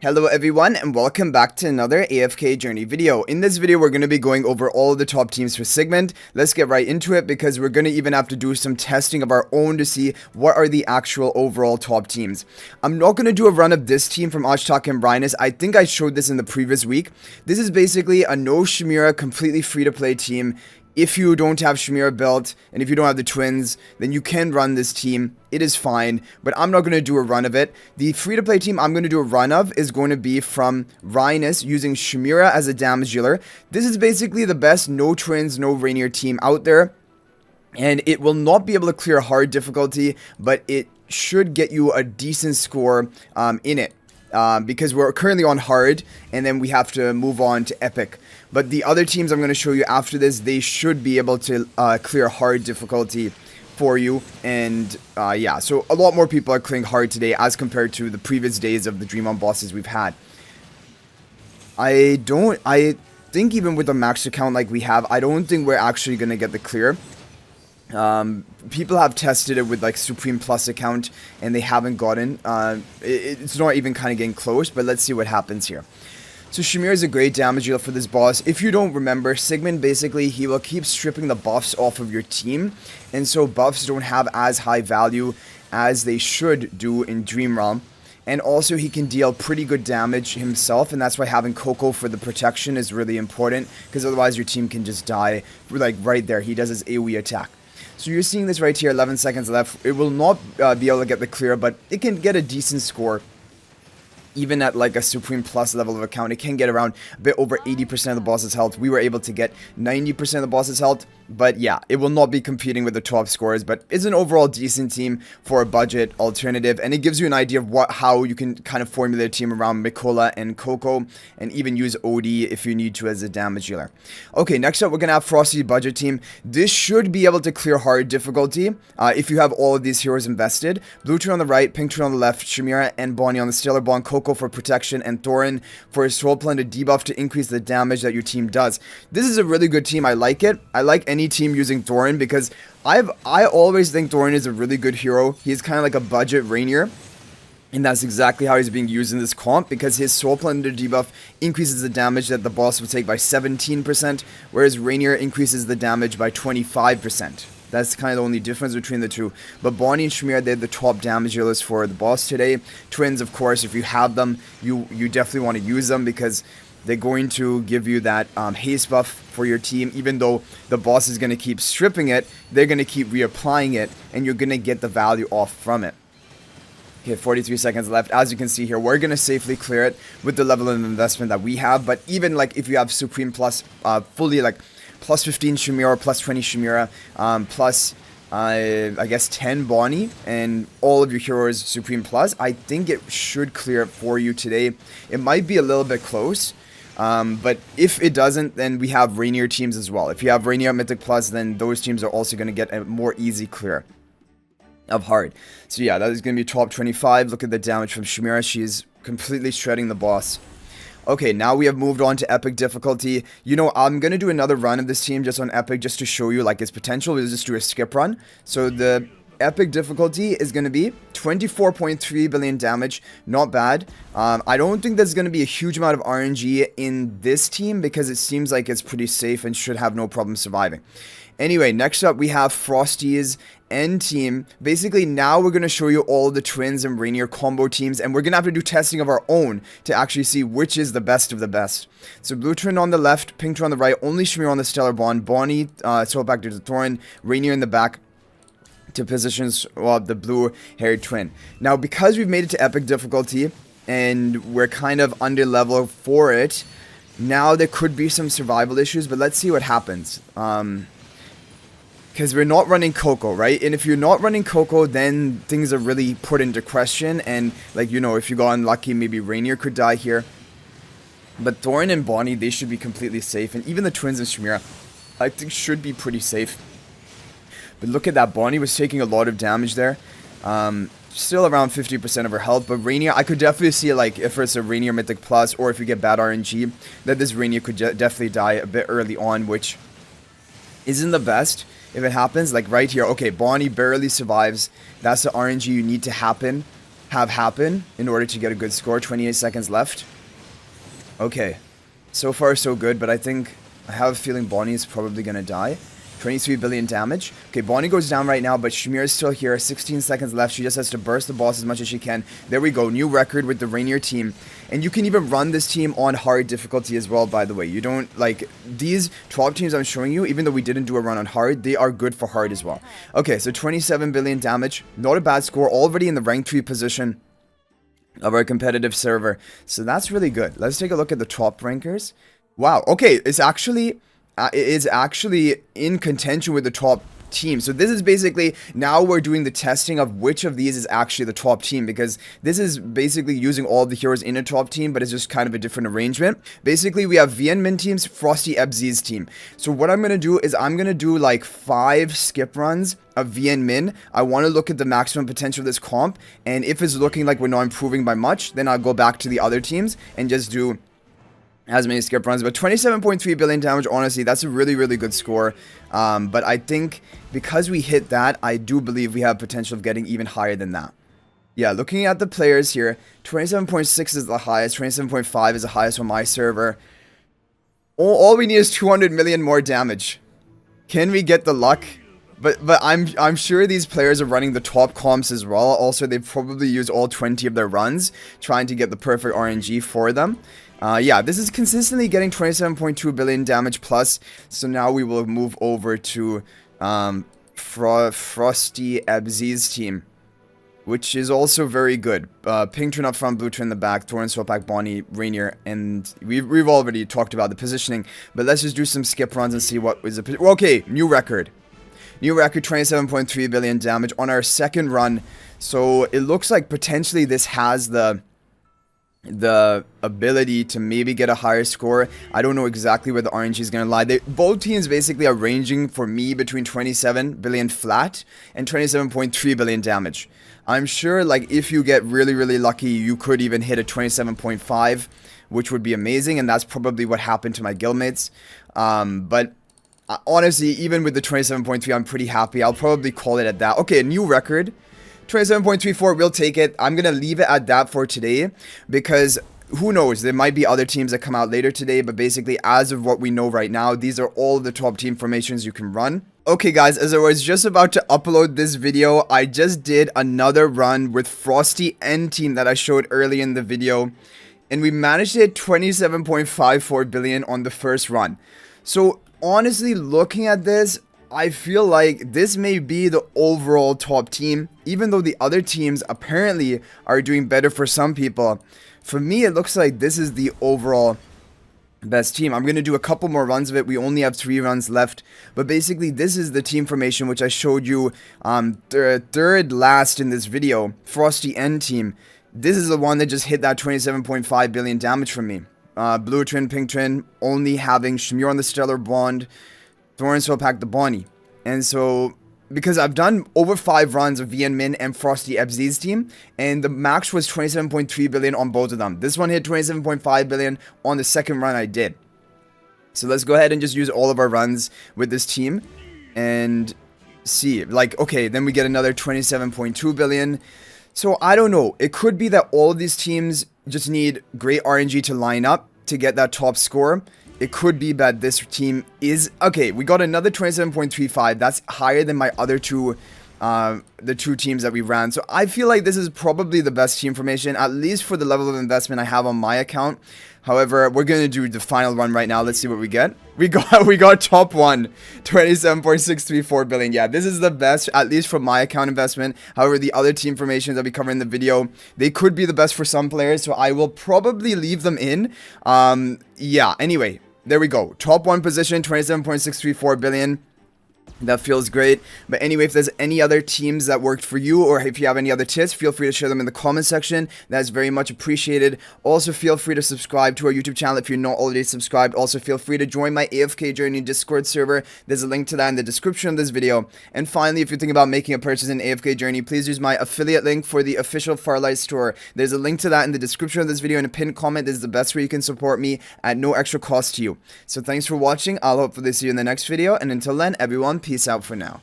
Hello everyone and welcome back to another AFK journey video. In this video we're going to be going over all of the top teams for Sigmund. Let's get right into it because we're going to even have to do some testing of our own to see what are the actual overall top teams. I'm not going to do a run of this team from Ashtak and Brynus. I think I showed this in the previous week. This is basically a No-Shemira completely free to play team. If you don't have Shemira built, and if you don't have the twins, then you can run this team. It is fine, but I'm not going to do a run of it. The free-to-play team I'm going to do a run of is going to be from Rhinus using Shemira as a damage dealer. This is basically the best no twins, no Rainier team out there. And it will not be able to clear hard difficulty, but it should get you a decent score in it. Because we're currently on hard, and then we have to move on to epic. But the other teams I'm going to show you after this, they should be able to clear hard difficulty for you. And yeah, so a lot more people are clearing hard today as compared to the previous days of the Dream On bosses we've had. I think even with the max account like we have, I don't think we're actually going to get the clear. People have tested it with like Supreme Plus account and they haven't gotten, it's not even kind of getting close, but let's see what happens here. So Shemira is a great damage dealer for this boss. If you don't remember, Sigmund basically, he will keep stripping the buffs off of your team, and so buffs don't have as high value as they should do in Dream Realm. And also he can deal pretty good damage himself, and that's why having Coco for the protection is really important, because otherwise your team can just die, like right there. He does his AoE attack. So you're seeing this right here, 11 seconds left. It will not be able to get the clear, but it can get a decent score. Even at like a Supreme Plus level of account, it can get around a bit over 80% of the boss's health. We were able to get 90% of the boss's health. But yeah, it will not be competing with the top scores, but it's an overall decent team for a budget alternative, and it gives you an idea of how you can kind of formulate a team around Mikola and Coco, and even use Odie if you need to as a damage dealer. Okay, next up we're gonna have Frosty budget team. This should be able to clear hard difficulty if you have all of these heroes invested. Blue Tree on the right, Pink Tree on the left, Shemira and Bonnie on the Stellar Bond, Coco for protection, and Thorin for his soul plan to debuff to increase the damage that your team does. This is a really good team. I like it. I like any team using Thorin because I always think Thorin is a really good hero. He's kind of like a budget Rainier, and that's exactly how he's being used in this comp, because his soul plunder debuff increases the damage that the boss would take by 17%, whereas Rainier increases the damage by 25%. That's kind of the only difference between the two. But Bonnie and Shemira, they're the top damage dealers for the boss today. Twins, of course, if you have them, you definitely want to use them because they're going to give you that haste buff for your team. Even though the boss is going to keep stripping it, they're going to keep reapplying it, and you're going to get the value off from it. Okay, 43 seconds left. As you can see here, we're going to safely clear it with the level of investment that we have. But even like if you have Supreme Plus fully like plus 15 Shemira, plus 20 Shemira, plus I guess 10 Bonnie, and all of your heroes Supreme Plus, I think it should clear it for you today. It might be a little bit close, but if it doesn't, then we have Rainier teams as well. If you have Rainier Mythic Plus, then those teams are also going to get a more easy clear of hard. So yeah, that is going to be top 25. Look at the damage from Shemira. She's completely shredding the boss. Okay, now we have moved on to epic difficulty. You know, I'm going to do another run of this team just on epic just to show you like its potential. We'll just do a skip run. So the epic difficulty is going to be 24.3 billion damage. Not bad. I don't think there's going to be a huge amount of RNG in this team because it seems like it's pretty safe and should have no problem surviving. Anyway, next up we have Frosty's end team. Basically, now we're going to show you all the twins and Rainier combo teams, and we're going to have to do testing of our own to actually see which is the best of the best. So Blue Twin on the left, Pink Twin on the right, only Shemira on the Stellar Bond, Bonnie, Soul back to Thorin, Rainier in the back to positions the blue-haired twin. Now, because we've made it to epic difficulty, and we're kind of under level for it, now there could be some survival issues, but let's see what happens. Because we're not running Coco, right? And if you're not running Coco, then things are really put into question. And, like, you know, if you got unlucky, maybe Rainier could die here. But Thorin and Bonnie, they should be completely safe. And even the twins and Shemira, I think, should be pretty safe. But look at that. Bonnie was taking a lot of damage there. Still around 50% of her health. But Rainier, I could definitely see, like, if it's a Rainier Mythic Plus, or if you get bad RNG, that this Rainier could definitely die a bit early on, which isn't the best. If it happens, like right here, okay, Bonnie barely survives. That's the RNG you need to happen have happen in order to get a good score. 28 seconds left. Okay. So far, so good, but I think I have a feeling Bonnie is probably going to die. 23 billion damage. Okay, Bonnie goes down right now, but Shamir is still here. 16 seconds left. She just has to burst the boss as much as she can. There we go. New record with the Rainier team. And you can even run this team on hard difficulty as well, by the way. You don't, like, these 12 teams I'm showing you, even though we didn't do a run on hard, they are good for hard as well. Okay, so 27 billion damage. Not a bad score. Already in the rank 3 position of our competitive server. So that's really good. Let's take a look at the top rankers. Wow, okay, it's actually... it is actually in contention with the top team. So this is basically, now we're doing the testing of which of these is actually the top team, because this is basically using all the heroes in a top team, but it's just kind of a different arrangement. Basically, we have VN Min teams, Frosty FZ's team. So what I'm going to do is I'm going to do like 5 skip runs of VN Min. I want to look at the maximum potential of this comp, and if it's looking like we're not improving by much, then I'll go back to the other teams and just do as many skip runs. But 27.3 billion damage, honestly, that's a really, really good score. But I think because we hit that, I do believe we have potential of getting even higher than that. Yeah, looking at the players here, 27.6 is the highest, 27.5 is the highest on my server. All we need is 200 million more damage. Can we get the luck? But I'm sure these players are running the top comps as well. Also, they've probably used all 20 of their runs, trying to get the perfect RNG for them. Yeah, this is consistently getting 27.2 billion damage plus. So now we will move over to Frosty FZ's team, which is also very good. Pink Twin up front, Blue Twin in the back, Thorin, Swapback, Bonnie, Rainier, and we've already talked about the positioning. But let's just do some skip runs and see what is the... Okay, new record. New record, 27.3 billion damage on our second run. So it looks like potentially this has the ability to maybe get a higher score. I don't know exactly where the RNG is going to lie. Both teams basically are ranging for me between 27 billion flat and 27.3 billion damage. I'm sure, like, if you get really, really lucky, you could even hit a 27.5, which would be amazing, and that's probably what happened to my guildmates. But honestly, even with the 27.3, I'm pretty happy. I'll probably call it at that. Okay, a new record. 27.34, we'll take it. I'm going to leave it at that for today, because who knows, there might be other teams that come out later today, but basically as of what we know right now, these are all the top team formations you can run. Okay guys, as I was just about to upload this video, I just did another run with Frosty N team that I showed early in the video, and we managed to hit 27.54 billion on the first run. So honestly, looking at this, I feel like this may be the overall top team, even though the other teams apparently are doing better for some people. For me, it looks like this is the overall best team. I'm going to do a couple more runs of it. We only have 3 runs left, but basically this is the team formation which I showed you third last in this video, Frosty N team. This is the one that just hit that 27.5 billion damage from me. Blue Twin, Pink Twin, only having Shamir on the Stellar Bond, Thorin Swapback the Bonnie. And so, because I've done over 5 runs of VN Min and Frosty FZ's team, and the max was 27.3 billion on both of them. This one hit 27.5 billion on the second run I did. So let's go ahead and just use all of our runs with this team and see. Like, okay, then we get another 27.2 billion. So I don't know. It could be that all of these teams just need great RNG to line up to get that top score. It could be that this team is... Okay, we got another 27.35. That's higher than my other two, the 2 teams that we ran. So I feel like this is probably the best team formation, at least for the level of investment I have on my account. However, we're going to do the final run right now. Let's see what we get. We got top 1, 27.634 billion. Yeah, this is the best, at least for my account investment. However, the other team formations that we cover in the video, they could be the best for some players, so I will probably leave them in. Yeah, anyway, there we go. Top 1 position, 27.634 billion. That feels great. But anyway, if there's any other teams that worked for you, or if you have any other tips, feel free to share them in the comment section. That's very much appreciated. Also, feel free to subscribe to our YouTube channel if you're not already subscribed. Also, feel free to join my AFK Journey Discord server. There's a link to that in the description of this video. And finally, if you're thinking about making a purchase in AFK Journey, please use my affiliate link for the official Farlight store. There's a link to that in the description of this video in a pinned comment. This is the best way you can support me at no extra cost to you. So thanks for watching. I'll hopefully see you in the next video. And until then, everyone, peace out for now.